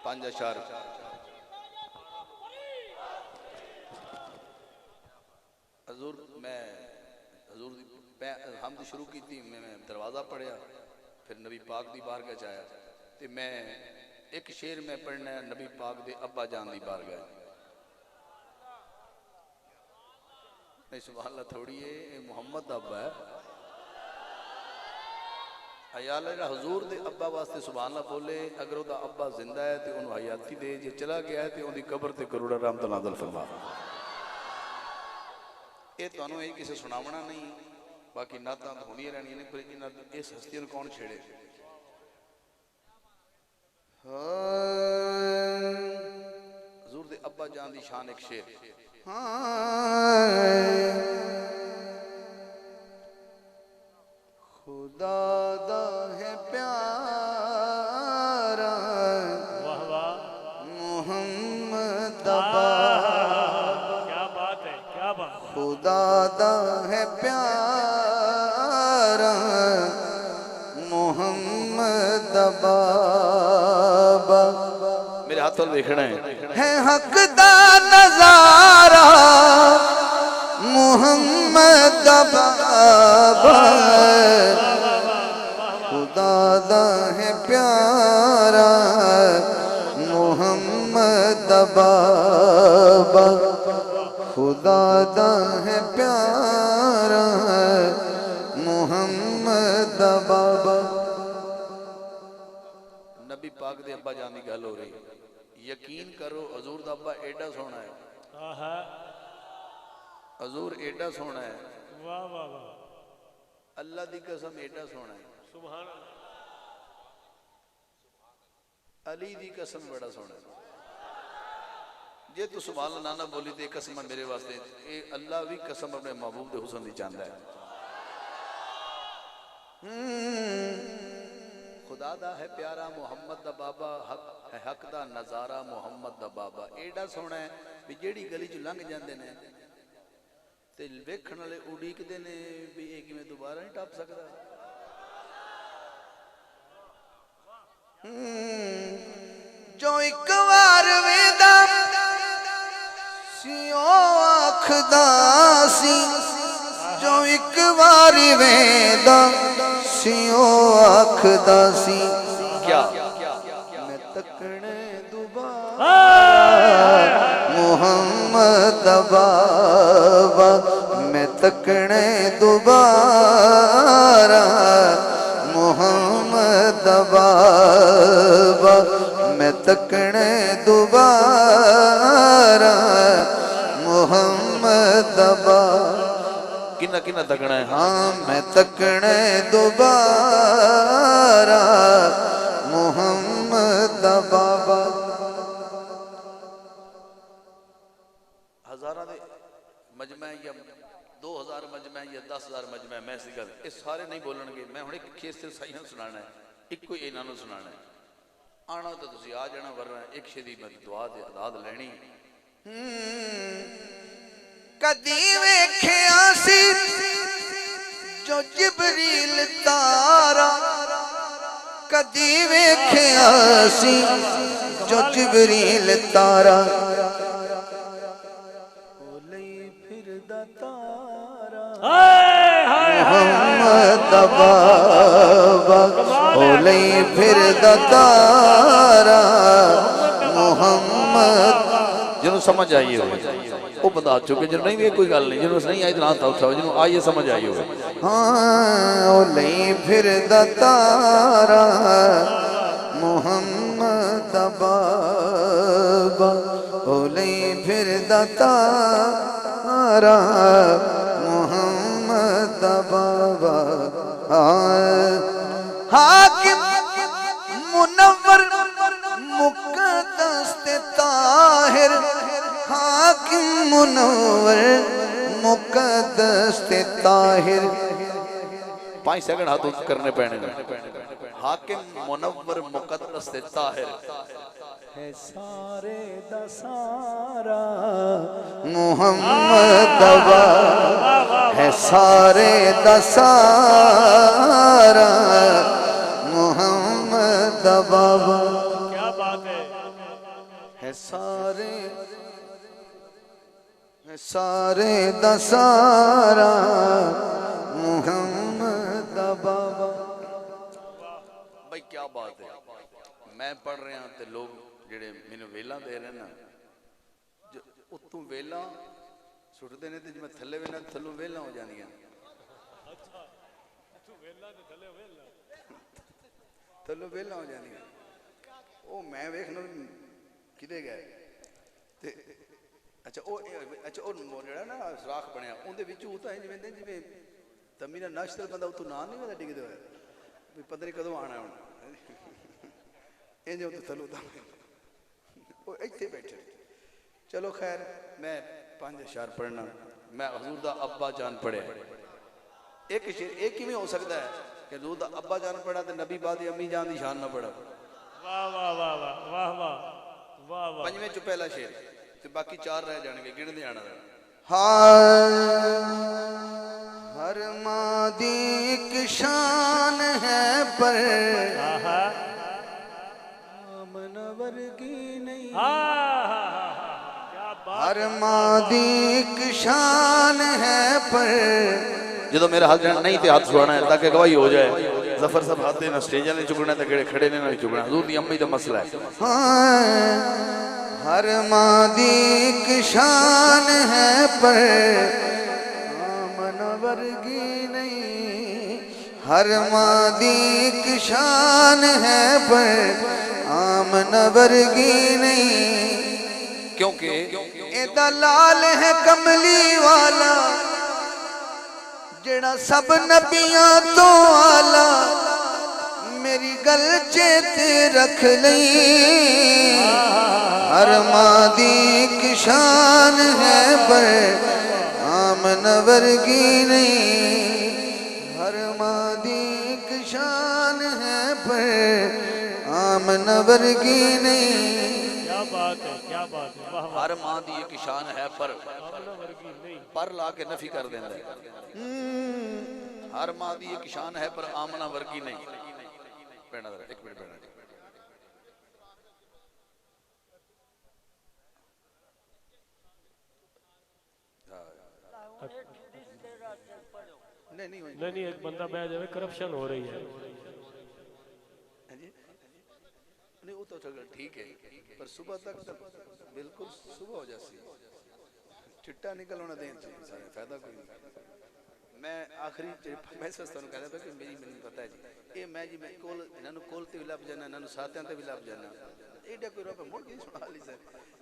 पांच अशार हजूर मैं हजूर हमद शुरू की थी, मैं दरवाज़ा पढ़िया, फिर नबी पाक दी बारगाह च आया तो मैं एक शेर में पढ़ना है नबी पाक दे अब्बा जान दी बारगाह। नहीं सुभान अल्लाह थोड़ी है, मुहम्मद दा अब्बा है। हयाल हजूर दे अब्बा वास्ते सुभान अल्लाह बोले, अगर उसका अब्बा जिंदा है तो उन्होंने हयाती दे, जे चला गया है तो उनकी कब्र ते करोड़ा रहमत नाज़िल फरमा। ये तुहानू यही किसी सुनावना नहीं, बाकी नातां होंदियां रहनियां ने, पर इन्हां इस हस्ती नूं कौन छेड़े। हजूर दे अब्बा जान दी शान एक शेर। खुदा दा है प्यारा मोहम्मद अब्बा, क्या बात है, क्या बात। खुदा दा है प्यारा मोहम्मद अब्बा। मेरे हाथ वाल देखना है हक दा नजारा मोहम्मद अब्बा। खुदा दा है प्यारा मोहम्मद अब्बा, खुदा दा है प्यारा मोहम्मद अब्बा। नबी पाक दे अब्बा जान दी गल हो रही, यकीन करो हजूर दा अब्बा एडा सोहना है, हजूर एडा सोहना है, वाह वाह वाह, अल्लाह दी कसम एडा सोहना है, सुभान अल्लाह। अली दी कसम बड़ा सोहना है। जे तू सुभान अल्लाह ना बोली तो कसम मेरे वास्ते, ये अल्लाह भी कसम अपने महबूब दे हुस्न दी चाहता है। खुदा दा है प्यारा मोहम्मद दा बाबा, हक है हक दा नजारा मोहम्मद दा बाबा। एडा सोहना है भी जेड़ी गली च लंघ जाते हैं ते वेखण वाले उड़ीकते ने भी ये किवें दोबारा नहीं टप सकता। जो एक बार वेदा सियो आखदा सी, जो एक बार वेदा सियो आखदा सी, क्या मैं तकने दोबारा मोहम्मद अब्बा, मैं तकने दोबारा मोहम्मद अब्बा, मैं तकने दोबारा मोहम्मद अब्बा। किन्ना किन्ना तकना है, हाँ मैं तकने दोबारा मोहम्मद अब्बा। हजारा दे मजमा या 2000 मजमा या 10,000 मजमा, मैं इस गल ये सारे नहीं बोलणगे। मैं हुण एक खेस से साइयां सुनाना है, एक ही इन्हां नूं सुनाना है। आना तो तुसीं आ जाना, वरना एक शे दी मैं दुआ दे अदाद लैनी। कदी वेखिया सी जो जिबरील तारा, कदी वेखिया सी जो जिबरील तारा, मोहम्मद अब्बा ओले फिर तारा मोहम्मद। जिन्हों समझ आई हो वो बता चुके, जिन्हों नहीं भी कोई गल नहीं, जिन्हों नहीं आई तो हाथ उठाओ, जिन्हों आई ये समझ आई हो। हाँ ओले फिर तारा मोहम्मद अब्बा, ओले फिर तारा मोहम्मद अब्बा। हाकिम मुनव्वर मुक़द्दस ताहिर, हाकिम मुनव्वर मुक़द्दस ताहिर। 5 सेकंड हाथ करने पैने। हाकिम मुनव्वर मुक़द्दस ताहिर है सारे दा सारा मोहम्मद अब्बा, है सारे दा सारा मोहम्मद अब्बा। क्या बात है, है सारे दा सारा मुहम्मद दा बाबा। भाई क्या बात है, मैं पढ़ रहा ते लोग जेड़े मैनू वेला दे रहे ना, उत्तों वेला सुटते ने ते मैं थले वेना थलों वेला हो जानियां। थलों वेला हो जानियां। ओ मैं वेखना किदे गए ते अच्छा ओ जेड़ा ना सुराख बनया उहदे विच उह तां इंज वेंदे जिवें तमी दा नाश्ता बंदा उतों नान नहीं वेंदा डिगदे होए भी पता नहीं कदों आना हुण इंज उत थलों तां ओ इत्थे बैठे। चलो खैर मैं 5 अशआर पढ़ना। मैं हजूर दा अब्बा जान पढ़िया। एक शेर एक किवें हो सकता है कि हजूर दा अब्बा जान पढ़ा ते नबी बाद अम्मी जान दी शान ना पढ़ा। वाह वाह वाह वाह वाह वाह वाह वाह। पंजवें चो पहला शेर ते बाकी 4 रह जाणगे, गिणदे आना। हर मां दी एक शान है पर मनवर की नहीं। क्या बात। हर मां दी एक शान है पर जो मेरा हाथ नहीं थे हाथ छुड़ाना है ताकि गवाही हो जाए। जफर साहब हाथ देना स्टेज ने चुकना तो खड़े ने नहीं चुकना। हजूर दी अम्मी दा मसला है। हर मां दी एक शान है पर मनवर की नहीं। हर मां दी एक शान है पर मनवर की नहीं। क्योंकि एदा लाल है कमली वाला जेड़ा सब नबियां तो आला। मेरी गल चेते रख लई। हर मां दी एक शान है पर मनवर की नहीं। हर मां दी एक शान है पर मनवर की नहीं। क्या बात है, क्या बात है। वाह वाह। हर मां दी एक शान है पर वर्गी नहीं। पर ला के नफी कर देंदा है। हर मां दी एक शान है पर आमना वर्गी नहीं। बैठना जरा, एक मिनट बैठना जी। नहीं नहीं एक बंदा बह जाए, करप्शन हो रही है। नहीं वो तो चलो ठीक है पर सुबह तक बिल्कुल सुबह हो जाती चिट्टा निकल होना दें फायदा कोई नहीं। मैं आखिरी मैं तुहानू कहदा पिया कि मेरी मैनू पता है जी ये मैं जी मैं कोल इन्होंने कोल ते भी लभ जाना, इन्होंने साथियों ते भी लभ जाना। एडा कोई रब मुड़ के सुना ली सर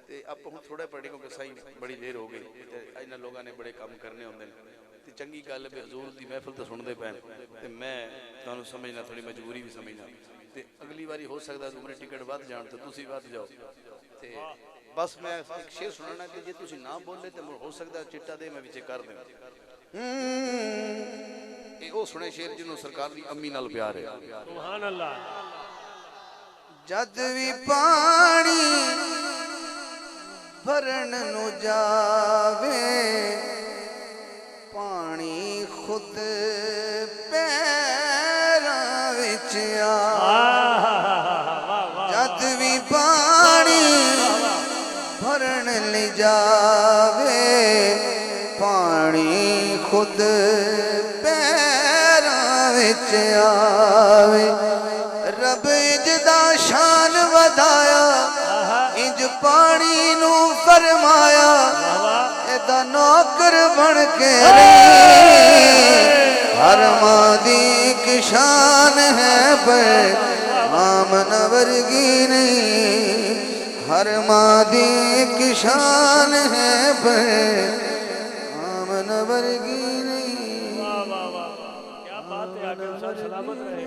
ते आप हुण थोड़ा पढ़े क्योंकि सही बड़ी देर हो गई ते इन्हां लोगों ने बड़े काम करने होंदे ने ते चंगी गल है हजूर दी महफिल तो सुनते पैन ते मैं तुहानू समझना थोड़ी मजबूरी भी समझना ते अगली बारी हो सकता तुमने टिकट वध जान तो तुसी वध जाओ ते बस मैं एक शेर सुनाना कि जे तुसी ना बोले तो हो सकता चिट्टा दे मैं विचे कर देवां। ओ सुने शेर जिन्हों सरकार दी अम्मी नाल प्यार है। सुभान अल्लाह। जद भी पानी भरन नु जावे पानी खुद पैरां विच जद भी पानी भरन ले जावे पानी खुद पैरां विच आवे। रब इजदा शान वधाया इंज पानी नू फरमाया एदा नौकर बन के हर मां दी एक शान है पर आमन वर्गी नहीं। हर मां दी एक शान है पर आमन वर्गी नहीं। वाह वाह वाह क्या बात है। आगे इंसान सलामत रहे।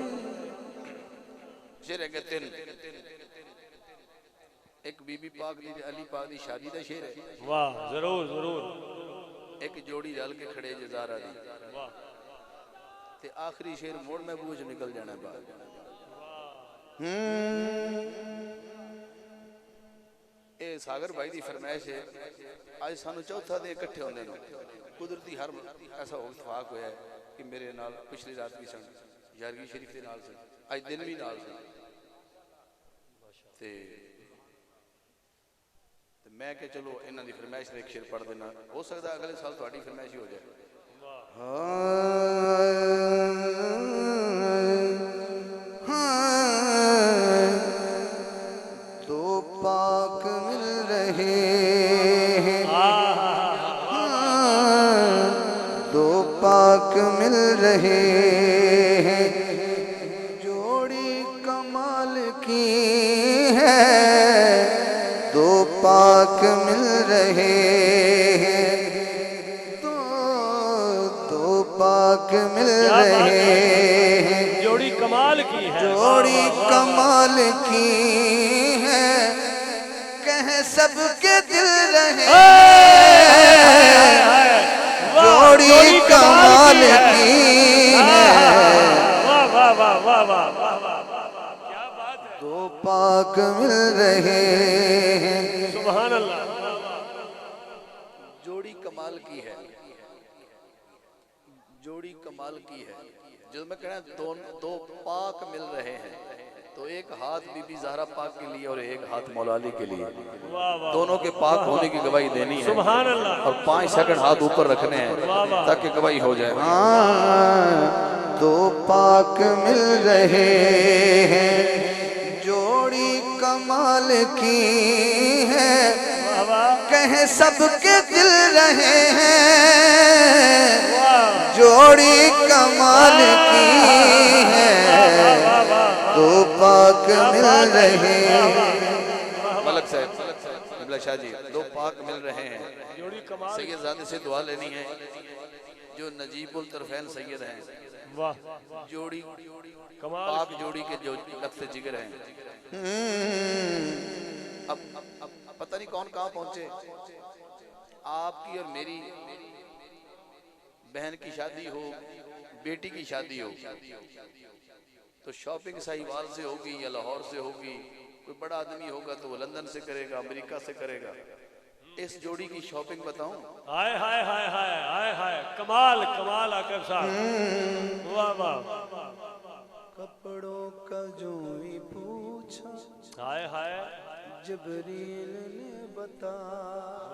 शेर है तीन। एक बीबी पाक दी अली पाक दी शादी दा शेर है। वाह जरूर जरूर। एक जोड़ी रल के खड़े जजारा दी वाह ते आखिरी शेर मोड़ महबूब च निकल जाना बाहर। ये सागर भाई की फरमाइश है। आज सानू चौथा दिन इकट्ठे होंगे कुदरती हर ऐसा इतफाक होया है कि मेरे नाल पिछली रात भी सन यारगी शरीफ के नाल सन आज दिन भी नाल सन ते मैं कि चलो इन्हां दी फरमाइश दे एक शेर पढ़ देना, हो सकता अगले साल तुहाडी फरमाइश ही हो जाए। दो पाक मिल रहे हैं, दो पाक मिल रहे हैं, जोड़ी कमाल की है, दो पाक मिल रहे हैं, दो पाक मिल रहे हैं, जोड़ी कमाल की है, जोड़ी कमाल की है, कह सबके दिल रहे, जोड़ी कमाल की है, वाह वाह वाह वाह वाह वाह वाह, क्या बात है, दो पाक मिल रहे हैं। सुभान अल्लाह। जोड़ी कमाल की है, जोड़ी कमाल की है। जो मैं कह रहा हूं दो पाक मिल रहे हैं, तो एक हाथ बीबी ज़हरा पाक के लिए और एक हाथ मौला अली के लिए, वाह वाह, दोनों के पाक होने की गवाही देनी है सुभान अल्लाह। और 5 सेकंड हाथ ऊपर रखने हैं ताकि गवाही हो जाए। दो पाक मिल रहे हैं, जोड़ी कमाल की है, वाह वाह, कह सबके दिल रहे हैं, जोड़ी कमाल की है, दो पाक मिल रहे हैं। मलक साहब बिमला शाह जी, दो पाक मिल रहे हैं। जोड़ी कमाल, सैयद ज़ादे से दुआ लेनी है जो नजीबुल तरफैन सैयद हैं, वाह जोड़ी कमाल, पाक जोड़ी के जो लफ्ज़ जिगर हैं। अब पता नहीं कौन कहाँ पहुंचे। आपकी और मेरी बहन की शादी हो, बेटी की शादी हो, तो शॉपिंग साहिवाल से होगी या लाहौर से होगी। कोई बड़ा आदमी होगा तो वो लंदन से करेगा, अमेरिका से करेगा। इस जोड़ी की शॉपिंग बताऊं? हाय हाय हाय हाय हाय हाय, कमाल कमाल आकिब साहब, वाह वाह, कपड़ों का जो ही पूछा, हाय हाय, जिब्रील ने बता,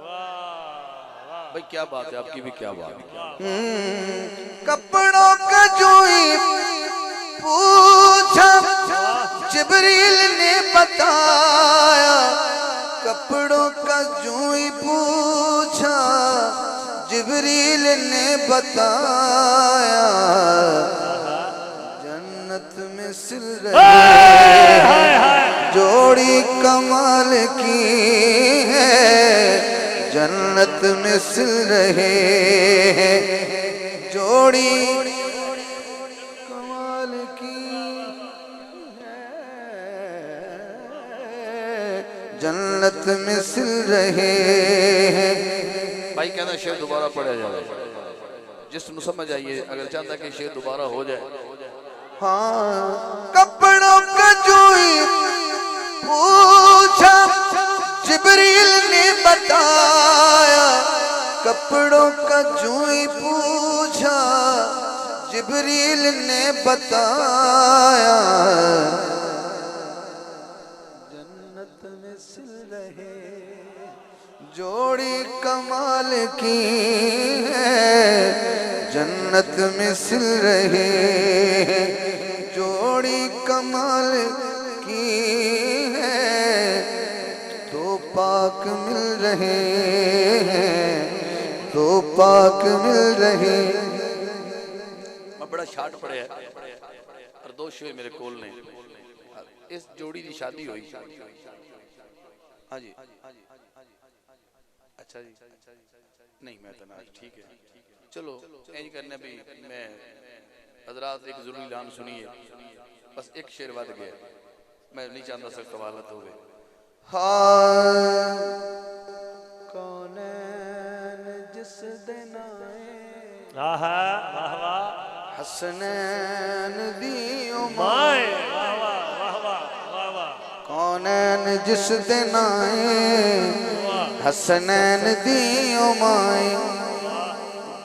वाह वाह, भाई क्या बात है, आपकी भी क्या बात है। कपड़ों का जो ही पूछा, जिब्रील ने बताया, कपड़ों का जो ही पूछा, जिब्रील ने बताया, जन्नत में सिल रहे जोड़ी कमाल की है, जन्नत में सिल रहे हैं, जोड़ी कमाल की है, जन्नत में सिल रहे हैं। भाई कहना शेर दोबारा पढ़ा जाए, जिसमें समझ आइए, अगर चाहता कि शेर दोबारा हो जाए। हाँ, कपड़ों का जो ही पूछा, जिब्रील ने बताया, कपड़ों का जो ही पूछा, जिब्रील ने बताया, जन्नत में सिल रहे जोड़ी कमाल की है, जन्नत में सिल रहे हैं, जोड़ी कमाल की है, दो पाक मिल रहे हैं, दो पाक मिल रहे। मैं बड़ा शार्ट पड़े है और 2 शेर मेरे कोल ने। इस जोड़ी की शादी हुई। हाँ जी, अच्छा जी, नहीं मैं तो ना, ठीक है, चलो इंज करने भी मैं हजरात एक जरूरी ऐलान सुनिए, बस एक शेर बाद गया, मैं नहीं चाहता सख्त कवालत हो गए। हाँ, कौनैन जिस दिन आए, वाह वाह, हसनैन दी माए, वाह वाह वाह वाह वाह वाह, कौनैन जिस दिन आए, हसनैन दी माए,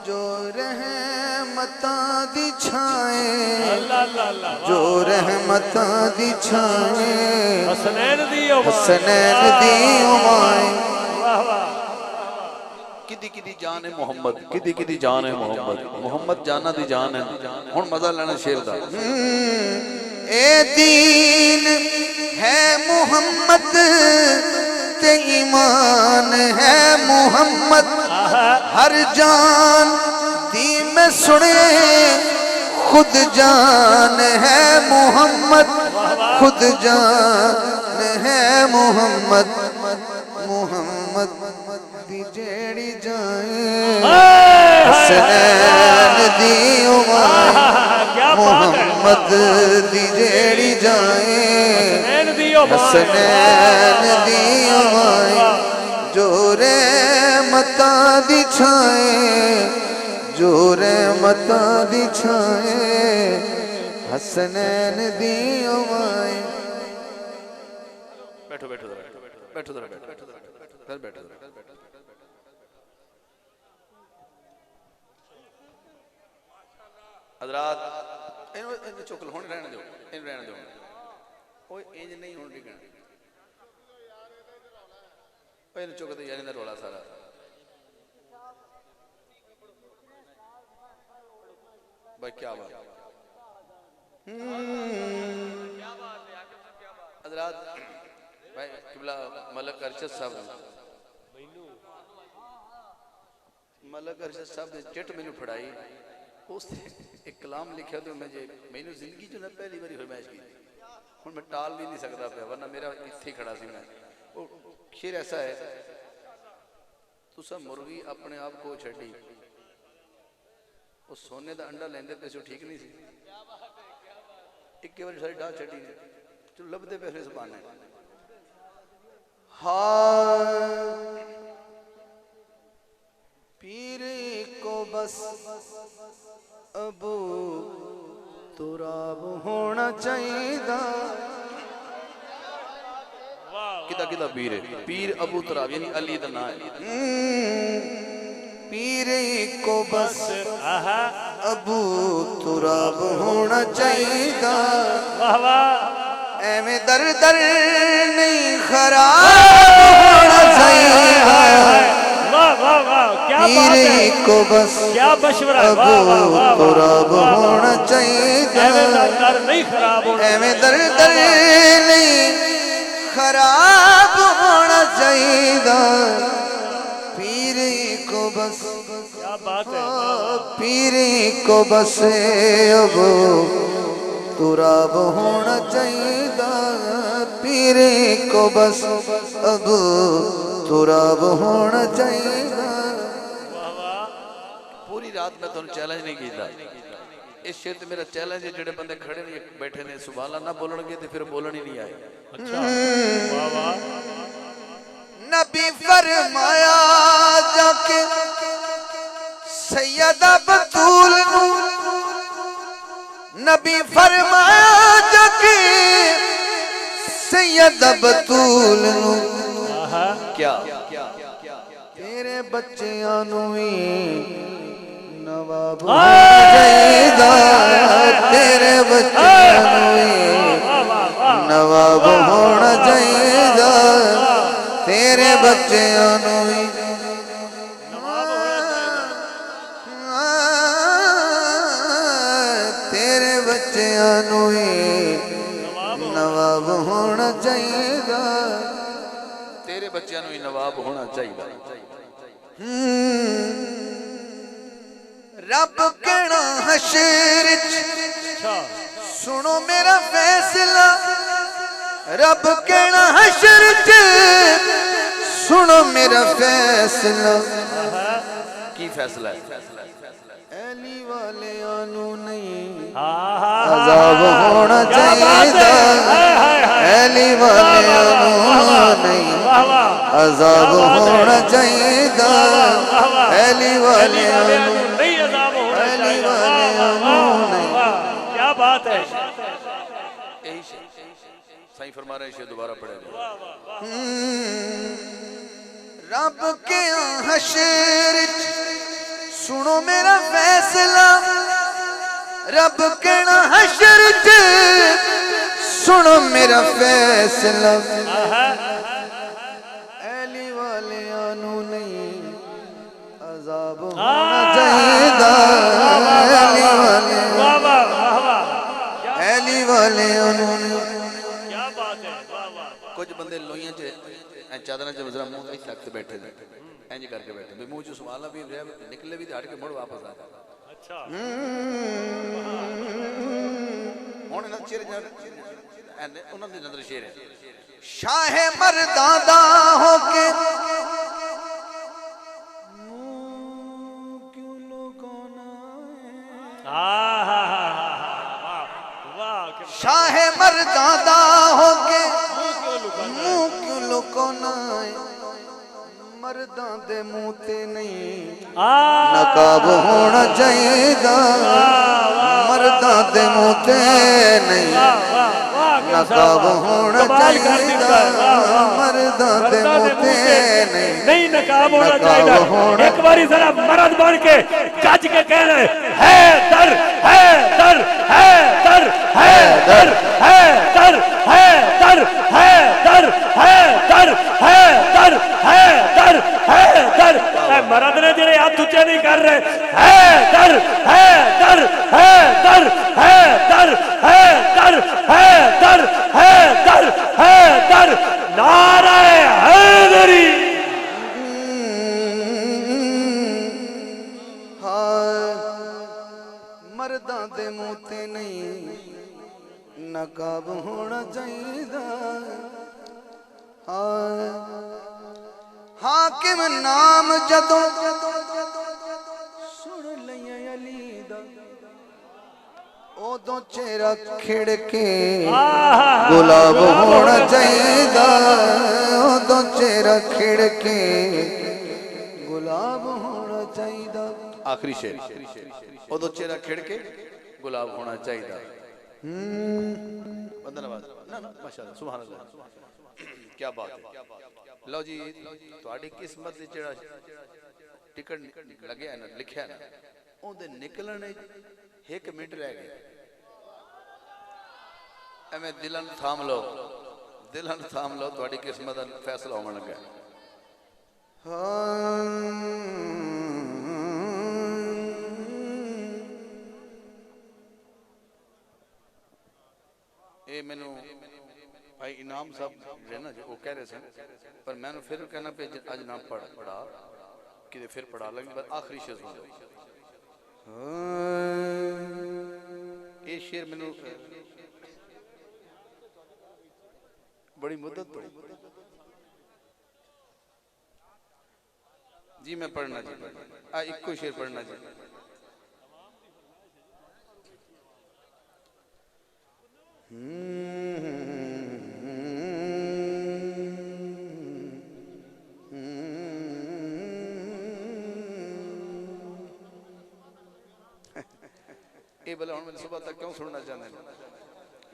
जो रहमता दी छाए, अल्लाह अल्लाह अल्लाह, जो रहमता दी छाए, हसनैन दी हसनैन दी माए, किदी जान है मोहम्मद, किदी जान है मोहम्मद, मोहम्मद जाना दी जान है। हुण मजा लेना शेर दा। ए दीन है मोहम्मद ते ईमान है मोहम्मद, हर जान दी में सुने खुद जान है मोहम्मद, खुद जान है मोहम्मद, मोहम्मद दी जेड़ी जाए हसनैन दी उमाए, मोहम्मद दी जेड़ी जाए हसनैन दी उमाए, जोरे मता दी छाए, जोरे मता दी छाए हसनैन दी उमाए। बैठो बैठो जरा, बैठो जरा, बैठो जरा, बैठो जरा। हजरात इन्हें चुक लो, हुण रहने दो, इन्हें रहने दो। ओए इंज नहीं हुण डिगना, ओए इन्हें चुक दे यार, इन्हें रोला सारा। भाई क्या बात, हजरात भाई किबला मलक अरशद साहब, मलक अरशद साहब ने चिट मैनू फड़ाई, उस एक कलाम लिखा तो मैं जे मैनू जिंदगी चो ना पहली बारी फरमाइश की, हुण मैं टाल भी नहीं सकता पाया, वरना मेरा इत्थे ही खड़ा सी मैं। वो शेर ऐसा है, तुसा मुर्गी अपने आप को छड्डी, वो सोने का अंडा लेंदे पे ठीक नहीं सी, एक बार सारी डाल छड्डी ने चलो लभदे पे फिर ज़बान है। पीर को बस अबू तुराब होना चाहिए। किदा किदा पीर है, पीर अबू तुराब यानी अली दा नाम है। पीर को बस अबू तुराब होना चाहिए, एवें दर दर नहीं खराब होना चाहिए। पीर को बस अबू तुराब होना चाहिए, एवें दर दर नहीं खराब होना चाहिए। पीर को बस, क्या बात है, पीर को बस अबू तुराब होना चाहिए। पीर को बस अबू तुराब होना चाहिए। पूरी रात मैं तुहानू चैलेंज नहीं किया, इस शेर ते मेरा चैलेंज है, जेडे बंदे खड़े ने बैठे ने सुभान अल्लाह ना बोलणगे ते फिर बोलण ही नहीं आए। अच्छा वाह वाह, नबी फरमाया जाके सैयदा बतूल नू, नबी फरमाया जाके सैयदा बतूल नू, क्या तेरे बच्चियां नू ही नवाब होना चाहिदा, तेरे बच्चियां नू ही नवाब होना चाहिदा, तेरे बच्चियां नू ही तेरे बच्चियां नू ही नवाब होना चाहिदा, तेरे बच्चों ही नवाब होना चाहिए। रब कहना हशर सुनो मेरा फैसला, रब कहना हशर सुनो मेरा फैसला। की फैसला है? अली वाले आनू नहीं अजाब होना चाहिए, अली वाले आनू नहीं अजाब होना चाहिए, अली वाले आनू नहीं अज़ाब होना अली चाहिए। वाले आनू नहीं। क्या बात है, यही सही फरमा रहे शेर, दोबारा पढ़ेगा। रब के हशर सुनो मेरा फैसला, रब के हशर सुनो मेरा फैसला। अली वाले आनू नहीं अजाब होना चाहिदा अली वाले वाह वाह वाह वाह अली वाले उन्होंने क्या बात है वाह वाह कुछ बंदे लोइयां च चादरां च वजरा मुंह इस तक बैठे ने इंज करके बैठे भी मुंह च सवाल भी रहा निकले भी हट के मुड़ वापस आ जाए अच्छा हुण इन्हां चेहरे उन्हां दे नजर शेर है शाह मर्दादा होके क्यों लुकाना वाह वाह शाह मर्दादा होके मुंह क्यों लुकाना मुंह क्यों लुकाना मर्दां दे मुंह ते नहीं नकाब होना चाहिदा मर्दां दे मुंह ते नहीं नकाब होना चाहिदा मर्दां दे मुंह ते नहीं नकाब होना चाहिए एक बारी जरा मर्द बन के गज के कहना है दर है दर है दर है दर है दर है दर है दर है दर है दर है दर है दर मर्द ने जेरे हाथ ऊंचे नहीं कर रहे है दर है दर है दर है दर है दर है दर है दर है दर नारा हैदरी मर्दां दे मुंह ते नहीं नकाब होना चाहिदा हाकिम नाम जदों सुन लिया अली दा उदों चेहरा खिड़ के गुलाब होना चाहिदा उदों चेहरा खिड़ के गुलाब होना चाहिदा आखिरी शेर उदो चेहरा खिड़ के गुलाब होना चाहिए धन्यवाद ना ना माशाअल्लाह सुभान अल्लाह क्या बात है लो जी ਤੁਹਾਡੀ किस्मत ਦੇ ਜਿਹੜਾ ਟਿਕਟ ਲੱਗਿਆ ਨਾ ਲਿਖਿਆ ਨਾ ਉਹਦੇ ਨਿਕਲਣ 1 ਮਿੰਟ ਰਹਿ ਗਿਆ ਐਵੇਂ ਦਿਲਾਂ ਨੂੰ ਥਾਮ ਲਓ ਤੁਹਾਡੀ किस्मत ਦਾ ਫੈਸਲਾ ਹੋਣ ਲੱਗਾ ये मैनू भाई इनाम साहब जो ना जो वो कह रहे थे पर मैंने फिर कहना पे अज ना पढ़ा कि फिर पढ़ा लगी पर आखिरी शेर सुन लो ये शेर मैनू बड़ी मुद्दत पड़ी जी मैं पढ़ना जी इको शेर पढ़ना जी ये भला हम सुबह तक क्यों सुनना चाहते हैं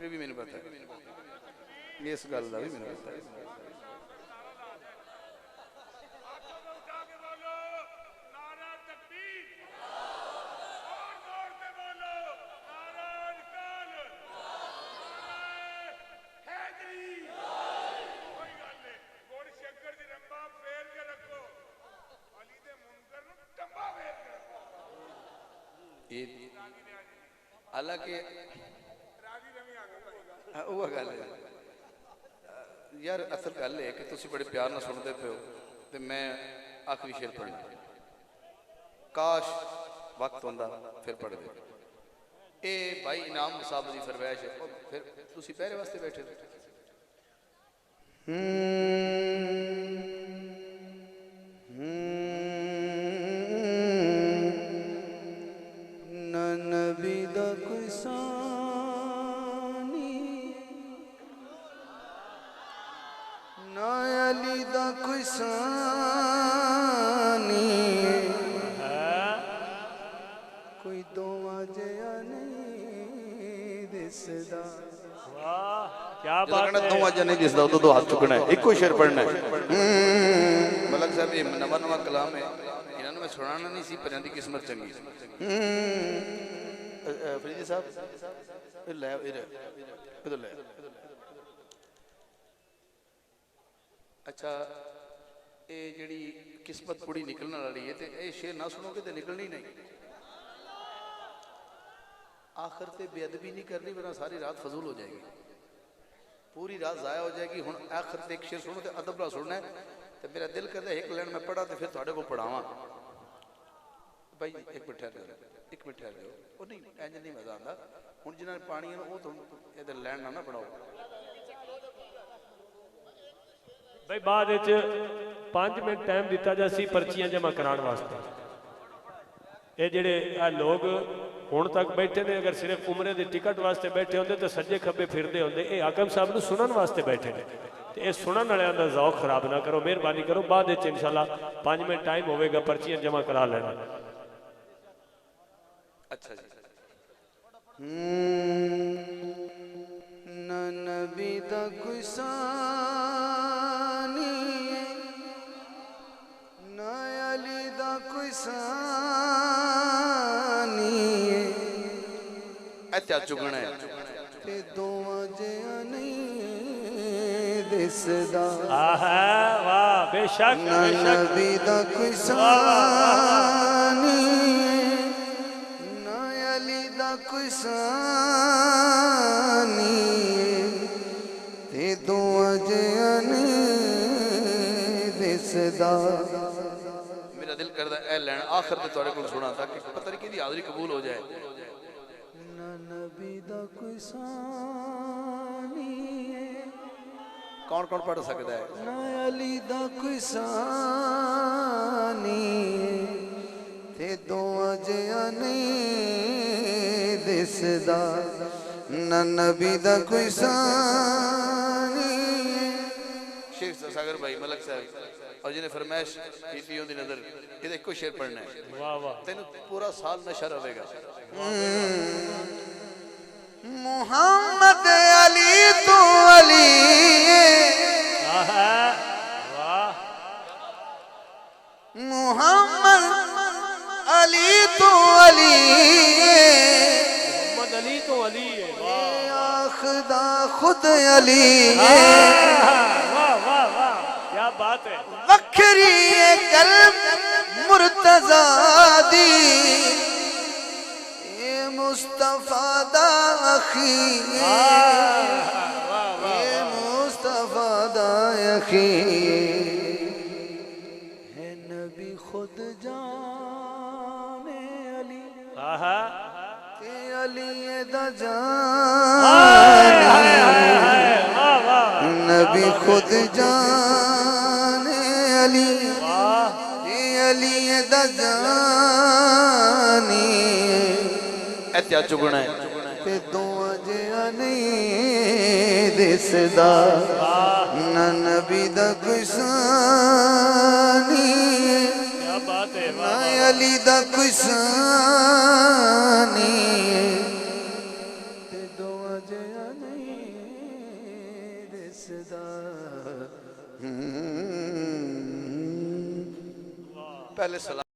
ये भी मैंने पता है इस गल का भी मैंने पता है हालांकि वो गल है यार असल गल है कि तुम बड़े प्यार ना सुनते पे हो तो मैं आखिरी शेर पढ़ना काश वक्त होंदा फिर पढ़ दे ए भाई इनाम साहब की फरमाइश है फिर तुम पहरे वास्ते बैठे नबी दा कोई सानी ना अली दा कोई सानी कोई दोवां जिहा नहीं दिसदा क्या बात है दो अज नहीं दिसदा तो दो हाथ चुकना है इको शेर पढ़ना है मलक साहब ये नवा नवा कलाम है इन्होंने मैं सुनाना नहीं सी पर इनकी किस्मत चंगी फरीदी साहब ले इधर ले अच्छा ये जिहड़ी किस्मत पूरी निकलने वाली है, तो ये शेर ना सुनोगे तो निकलनी नहीं। आखिर ते बेअदबी नहीं करनी, वरना सारी रात फजूल हो जाएगी, पूरी रात ज़ाया हो जाएगी। हुण आखिर ते एक शेर सुनो तो अदब नाल सुनना है। तो मेरा दिल करता है एक लाइन मैं पढ़ा तो फिर तुहाडे को पढ़ावां। भाई एक मिनट ठहर जाओ, एक मिनट ठहर जाओ। वो नहीं इंज नहीं मज़ा आंदा। हुण जिन्हां ने पानी है वो तुम इधर लैन ना पढ़ाओ। भाई बाद 5 मिनट टाइम दिता जासी पर्चियां जमा कराने वास्ते। ये जेडे लोग हुण तक बैठे ने, अगर सिर्फ उमरे के टिकट वास्ते बैठे होंदे तो सज्जे खब्बे फिरदे होंदे। ये हाकम साहब नूं सुनन वास्ते बैठे ने, तो ये सुनन वालियां दा ज़ौक खराब ना करो, मेहरबानी करो। बाद इंशाल्लाह 5 मिनट टाइम होवेगा, पर्चियां जमा करा लेना। अच्छा जी। न नबी दा कोई सानी, न अली दा कोई सानी, इत्थे चुगना है ते दोवां जिहां नहीं दिसदा। आहा वाह, बेशक न बेशक। नबी दा कोई सानी, न अली दा कोई सानी, ते दोवां जिहां नहीं दिसदा। मेरा दिल करता है लैन आखिर ते तुहाडे कोल सुना ताकि पता नहीं किहदी हाज़री कबूल हो जाए। न नबी दा कोई सानी, कौन कौन पढ़ सकता है? न अली दा कोई सानी, ते दोवां जिहां नहीं दिसदा। न नबी दा कोई सानी। शेख सागर भाई मलक साहब और जिन्हें फरमाइश की थी उनकी नजर ये एको शेर पढ़ना है। वाह वाह। तेन पूरा साल नशा रहेगा। मोहम्मद अली तो अली, आहा वाह। मोहम्मद अली तो अली, मोहम्मद अली तो अली है। वाह आखदा खुद अली, वाह वाह वाह, क्या बात है। वखरी कल्ब मुर्तज़ा दी, ये मुस्तफा दा अखी, ये मुस्तफा दा अखी, है नबी खुद जाने अली, आहा ते अली दा हाय जान। हाय हाय, वाह वाह नबी खुद जाने अली, वाह। ते अली दा जानी, इत्थे चुगना है। ते दोवां जिहां नहीं दिसदा। न नबी दा कोई सानी, क्या बात है। न वाह अली दा कोई सानी, ते दोवां जिहां नहीं दिसदा। पहले सलाम